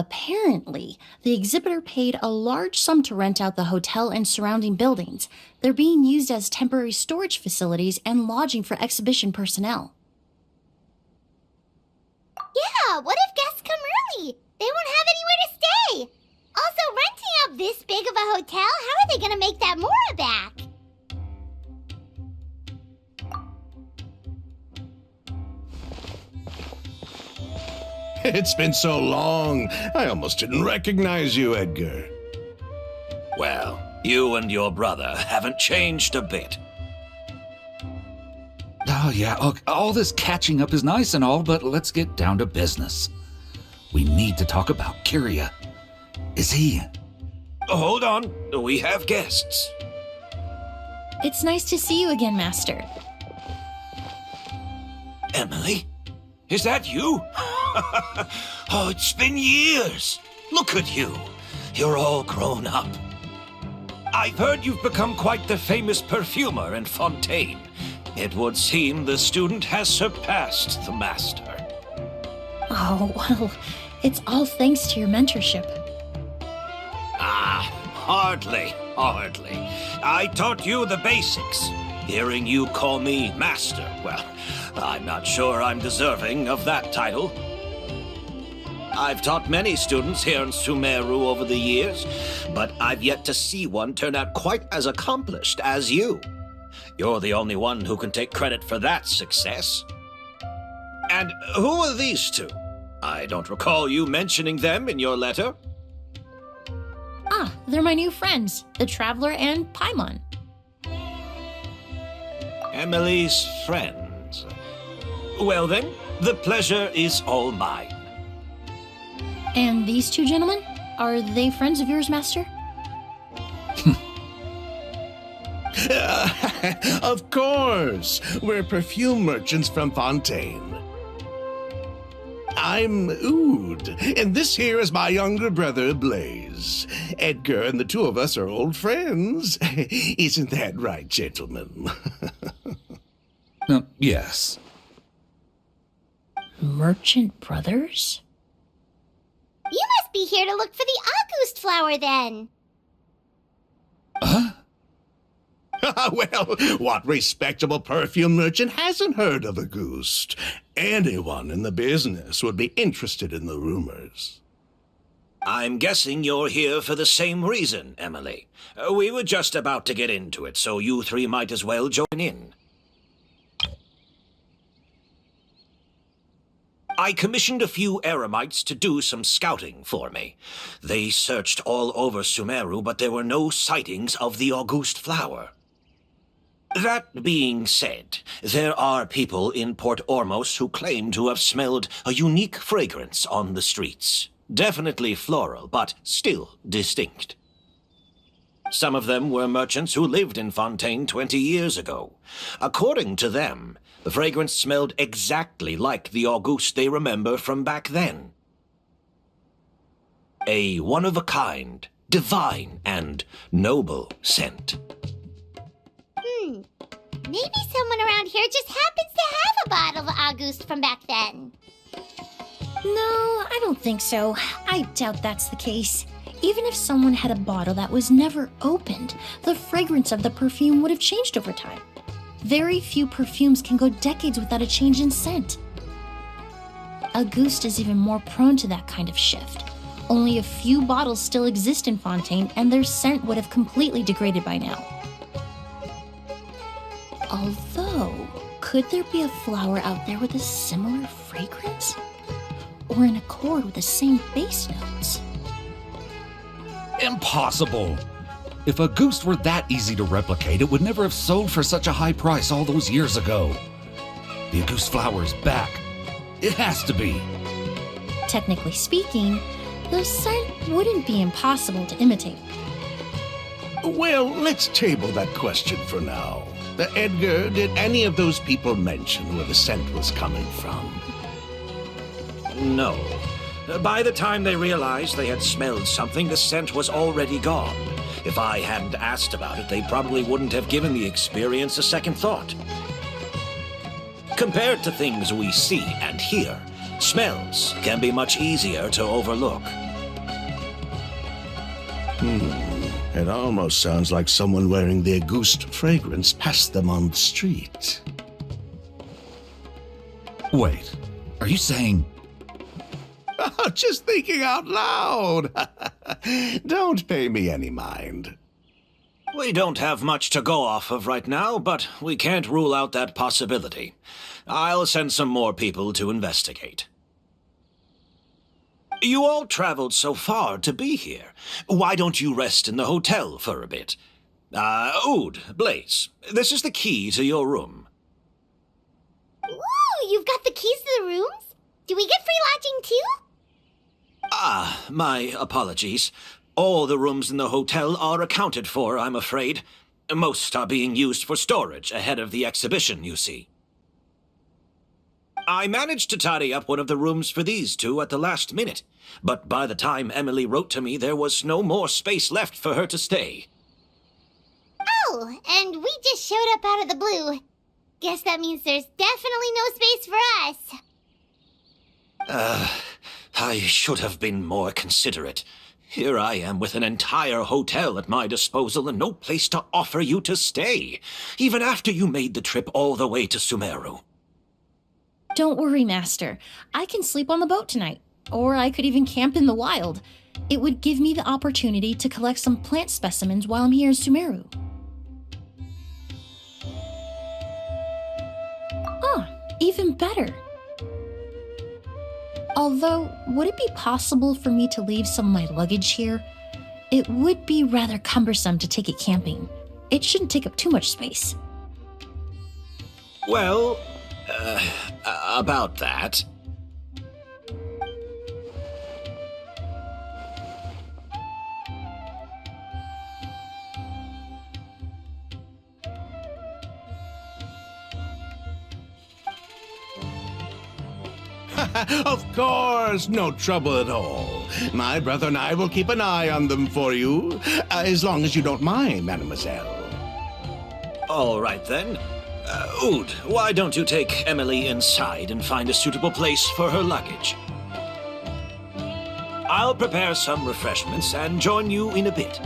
Apparently, the exhibitor paid a large sum to rent out the hotel and surrounding buildings. They're being used as temporary storage facilities and lodging for exhibition personnel. Yeah, what if guests come early? They won't have anywhere to stay. Also, renting out this big of a hotel, how are they gonna make that Mora back? It's been so long, I almost didn't recognize you, Edgar. Well, you and your brother haven't changed a bit. Oh, yeah, all this catching up is nice and all, but let's get down to business. We need to talk about Kyria. Is he... Hold on, we have guests. It's nice to see you again, Master. Emily? Is that you? Oh, it's been years. Look at you. You're all grown up. I've heard you've become quite the famous perfumer in Fontaine. It would seem the student has surpassed the master. Oh, well, it's all thanks to your mentorship. Ah, hardly. I taught you the basics. Hearing you call me master, well, I'm not sure I'm deserving of that title. I've taught many students here in Sumeru over the years, but I've yet to see one turn out quite as accomplished as you. You're the only one who can take credit for that success. And who are these two? I don't recall you mentioning them in your letter. Ah, they're my new friends, the Traveler and Paimon. Emily's friends. Well then, the pleasure is all mine. And these two gentlemen? Are they friends of yours, Master? Of course! We're perfume merchants from Fontaine. I'm Oud, and this here is my younger brother, Blaze. Edgar and the two of us are old friends. Isn't that right, gentlemen? Yes. Merchant brothers? You must be here to look for the August flower then. Huh? Well, what respectable perfume merchant hasn't heard of Auguste? Anyone in the business would be interested in the rumors. I'm guessing you're here for the same reason, Emily. We were just about to get into it, so you three might as well join in. I commissioned a few eremites to do some scouting for me. They searched all over Sumeru, but there were no sightings of the August flower. That being said, there are people in Port Ormos who claim to have smelled a unique fragrance on the streets. Definitely floral, but still distinct. Some of them were merchants who lived in Fontaine 20 years ago. According to them, the fragrance smelled exactly like the August they remember from back then. A one-of-a-kind, divine, and noble scent. Maybe someone around here just happens to have a bottle of August from back then. No, I don't think so. I doubt that's the case. Even if someone had a bottle that was never opened, the fragrance of the perfume would have changed over time. Very few perfumes can go decades without a change in scent. Auguste is even more prone to that kind of shift. Only a few bottles still exist in Fontaine, and their scent would have completely degraded by now. Although, could there be a flower out there with a similar fragrance? Or in accord with the same base notes? Impossible! If Auguste were that easy to replicate, it would never have sold for such a high price all those years ago. The Auguste flower is back. It has to be. Technically speaking, the scent wouldn't be impossible to imitate. Well, let's table that question for now. Edgar, did any of those people mention where the scent was coming from? No. By the time they realized they had smelled something, the scent was already gone. If I hadn't asked about it, they probably wouldn't have given the experience a second thought. Compared to things we see and hear, smells can be much easier to overlook. It almost sounds like someone wearing the Auguste fragrance passed them on the street. Wait, are you saying... Oh, just thinking out loud. Don't pay me any mind. We don't have much to go off of right now, but we can't rule out that possibility. I'll send some more people to investigate. You all traveled so far to be here. Why don't you rest in the hotel for a bit? Oud, Blaze, this is the key to your room. Ooh, you've got the keys to the rooms? Do we get free lodging too? My apologies. All the rooms in the hotel are accounted for, I'm afraid. Most are being used for storage ahead of the exhibition, you see. I managed to tidy up one of the rooms for these two at the last minute, but by the time Emily wrote to me, there was no more space left for her to stay. Oh, and we just showed up out of the blue. Guess that means there's definitely no space for us. I should have been more considerate. Here I am with an entire hotel at my disposal and no place to offer you to stay, even after you made the trip all the way to Sumeru. Don't worry, Master. I can sleep on the boat tonight. Or I could even camp in the wild. It would give me the opportunity to collect some plant specimens while I'm here in Sumeru. Even better. Although, would it be possible for me to leave some of my luggage here? It would be rather cumbersome to take it camping. It shouldn't take up too much space. Well, about that. Of course, no trouble at all. My brother and I will keep an eye on them for you, as long as you don't mind, mademoiselle. All right, then. Oud, why don't you take Emily inside and find a suitable place for her luggage? I'll prepare some refreshments and join you in a bit.